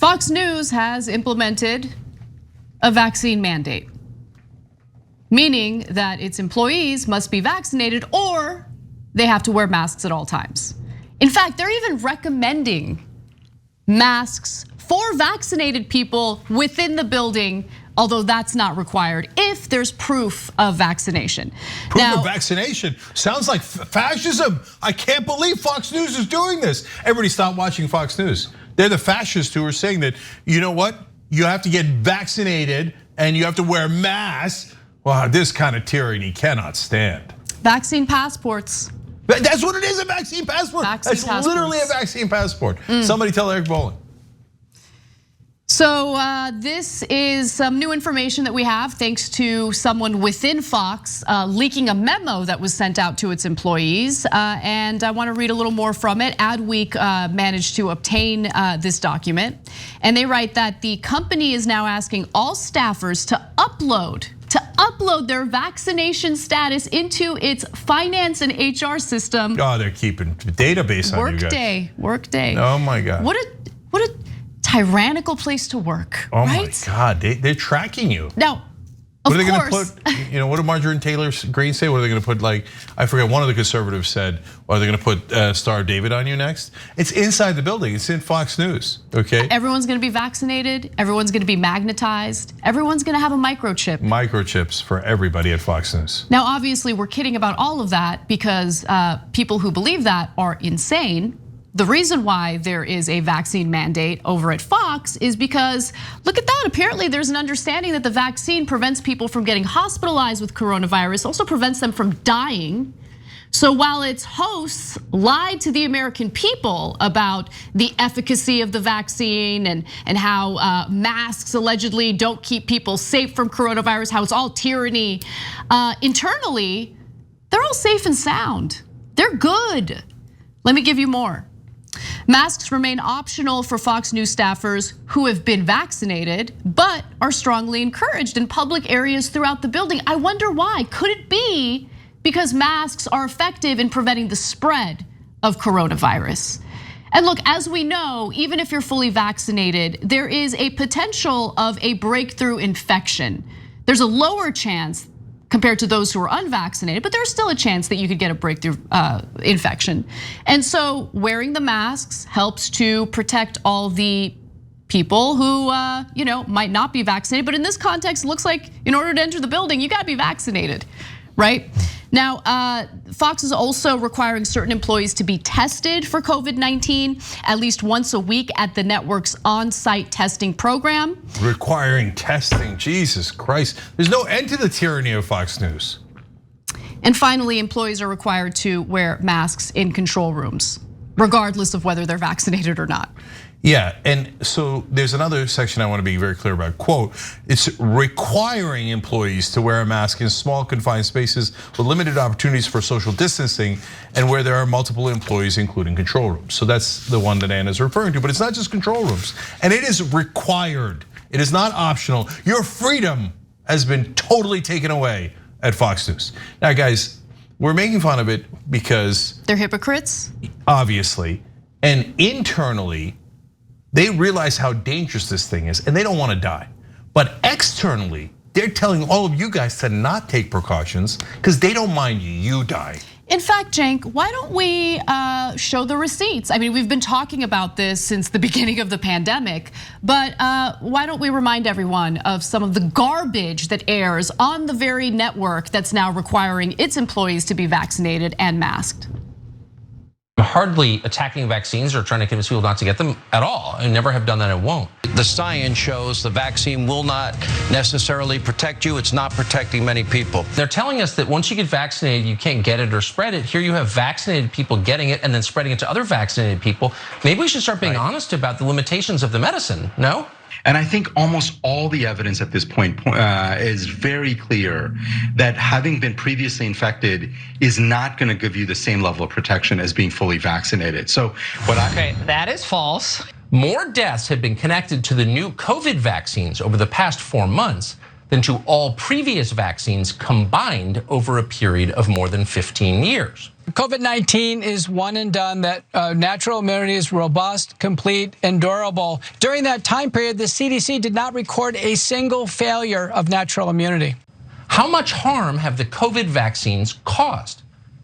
Fox News has implemented a vaccine mandate, meaning that its employees must be vaccinated or they have to wear masks at all times. In fact, they're even recommending masks for vaccinated people within the building, although that's not required if there's proof of vaccination. Proof of vaccination sounds like fascism. I can't believe Fox News is doing this. Everybody stop watching Fox News. They're the fascists who are saying that, you know what? You have to get vaccinated and you have to wear masks. Wow, this kind of tyranny cannot stand. Vaccine passports. That's what it is, a vaccine passport. It's literally a vaccine passport. Somebody tell Eric Bolling. So this is some new information that we have thanks to someone within Fox leaking a memo that was sent out to its employees. And I want to read a little more from it. Adweek managed to obtain this document. And they write that the company is now asking all staffers to upload their vaccination status into its finance and HR system. Oh, they're keeping a database on you guys. Workday. Oh my God. What a tyrannical place to work, oh right? My God, they're tracking you. Now, what are they gonna put, what did Marjorie Taylor Greene say? What are they gonna put, like, I forget, one of the conservatives said, are they gonna put Star of David on you next? It's inside the building, it's in Fox News, okay? Everyone's gonna be vaccinated, everyone's gonna be magnetized, everyone's gonna have a microchip. Microchips for everybody at Fox News. Now, obviously, we're kidding about all of that because people who believe that are insane. The reason why there is a vaccine mandate over at Fox is because, look at that, apparently there's an understanding that the vaccine prevents people from getting hospitalized with coronavirus, also prevents them from dying. So while its hosts lied to the American people about the efficacy of the vaccine and how masks allegedly don't keep people safe from coronavirus, how it's all tyranny, internally, they're all safe and sound. They're good. Let me give you more. Masks remain optional for Fox News staffers who have been vaccinated, but are strongly encouraged in public areas throughout the building. I wonder why. Could it be because masks are effective in preventing the spread of coronavirus? And look, as we know, even if you're fully vaccinated, there is a potential of a breakthrough infection. There's a lower chance compared to those who are unvaccinated, but there's still a chance that you could get a breakthrough infection. And so wearing the masks helps to protect all the people who might not be vaccinated. But in this context, it looks like in order to enter the building, you gotta be vaccinated, right? Now, Fox is also requiring certain employees to be tested for COVID-19 at least once a week at the network's on-site testing program. Requiring testing, Jesus Christ. There's no end to the tyranny of Fox News. And finally, employees are required to wear masks in control rooms, regardless of whether they're vaccinated or not. Yeah, and so there's another section I want to be very clear about. Quote, it's requiring employees to wear a mask in small confined spaces with limited opportunities for social distancing and where there are multiple employees, including control rooms. So that's the one that Anna's referring to, but it's not just control rooms. And it is required, it is not optional. Your freedom has been totally taken away at Fox News. Now guys, we're making fun of it because- they're hypocrites? Obviously, and internally, they realize how dangerous this thing is and they don't want to die. But externally, they're telling all of you guys to not take precautions because they don't mind you die. In fact, Cenk, why don't we show the receipts? I mean, we've been talking about this since the beginning of the pandemic, but why don't we remind everyone of some of the garbage that airs on the very network that's now requiring its employees to be vaccinated and masked? Hardly attacking vaccines or trying to convince people not to get them at all. I never have done that and won't. The science shows the vaccine will not necessarily protect you. It's not protecting many people. They're telling us that once you get vaccinated, you can't get it or spread it. Here you have vaccinated people getting it and then spreading it to other vaccinated people. Maybe we should start being honest about the limitations of the medicine, no? And I think almost all the evidence at this point is very clear that having been previously infected is not going to give you the same level of protection as being fully vaccinated. So Okay, that is false. More deaths have been connected to the new COVID vaccines over the past 4 months than to all previous vaccines combined over a period of more than 15 years. COVID-19 is one and done, that natural immunity is robust, complete, and durable. During that time period, the CDC did not record a single failure of natural immunity. How much harm have the COVID vaccines caused?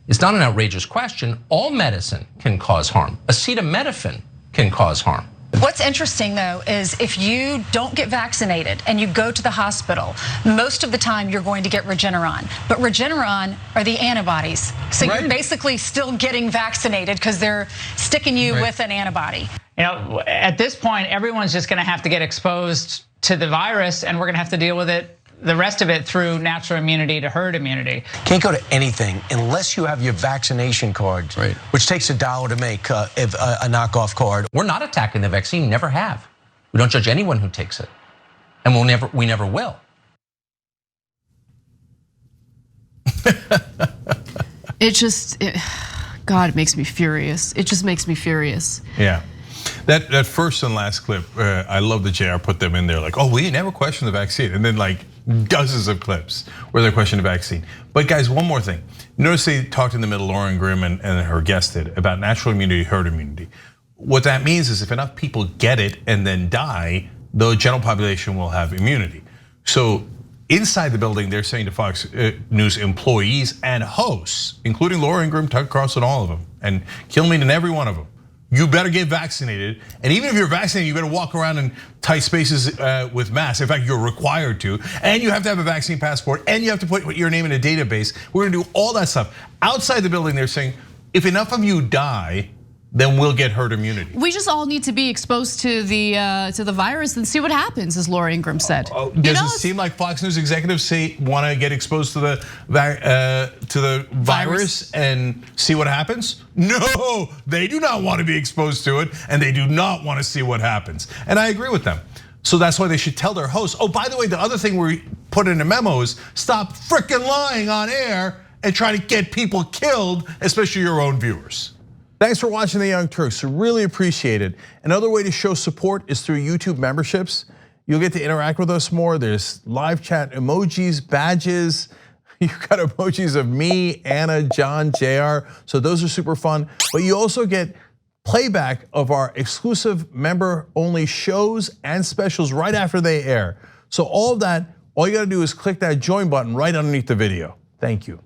It's not an outrageous question. All medicine can cause harm. Acetaminophen can cause harm. What's interesting, though, is if you don't get vaccinated and you go to the hospital, most of the time you're going to get Regeneron. But Regeneron are the antibodies. So you're basically still getting vaccinated because they're sticking you with an antibody. You know, at this point, everyone's just going to have to get exposed to the virus, and we're going to have to deal with it, the rest of it, through natural immunity to herd immunity. Can't go to anything unless you have your vaccination card, which takes $1 to make a knockoff card. We're not attacking the vaccine, never have. We don't judge anyone who takes it, and we never will. God, it makes me furious. It just makes me furious. Yeah. That first and last clip, I love that JR put them in there like, oh, we never questioned the vaccine. And then like dozens of clips where they questioned the vaccine. But guys, one more thing. Notice they talked in the middle, Lauren Grimm and her guest did, about natural immunity, herd immunity. What that means is if enough people get it and then die, the general population will have immunity. So inside the building, they're saying to Fox News employees and hosts, including Lauren Grimm, Tucker Carlson, all of them, and Kilmeade and every one of them, you better get vaccinated. And even if you're vaccinated, you better walk around in tight spaces with masks. In fact, you're required to. And you have to have a vaccine passport, and you have to put your name in a database. We're gonna do all that stuff. Outside the building, they're saying, if enough of you die, then we'll get herd immunity. We just all need to be exposed to the virus and see what happens, as Lauren Grimm said. Does it seem like Fox News executives want to get exposed to the virus and see what happens? No, they do not want to be exposed to it, and they do not want to see what happens. And I agree with them. So that's why they should tell their hosts. Oh, by the way, the other thing we put in a memo is stop freaking lying on air and try to get people killed, especially your own viewers. Thanks for watching The Young Turks, really appreciate it. Another way to show support is through YouTube memberships. You'll get to interact with us more. There's live chat emojis, badges. You've got emojis of me, Anna, John, JR, so those are super fun. But you also get playback of our exclusive member-only shows and specials right after they air. So all of that, all you gotta do is click that join button right underneath the video. Thank you.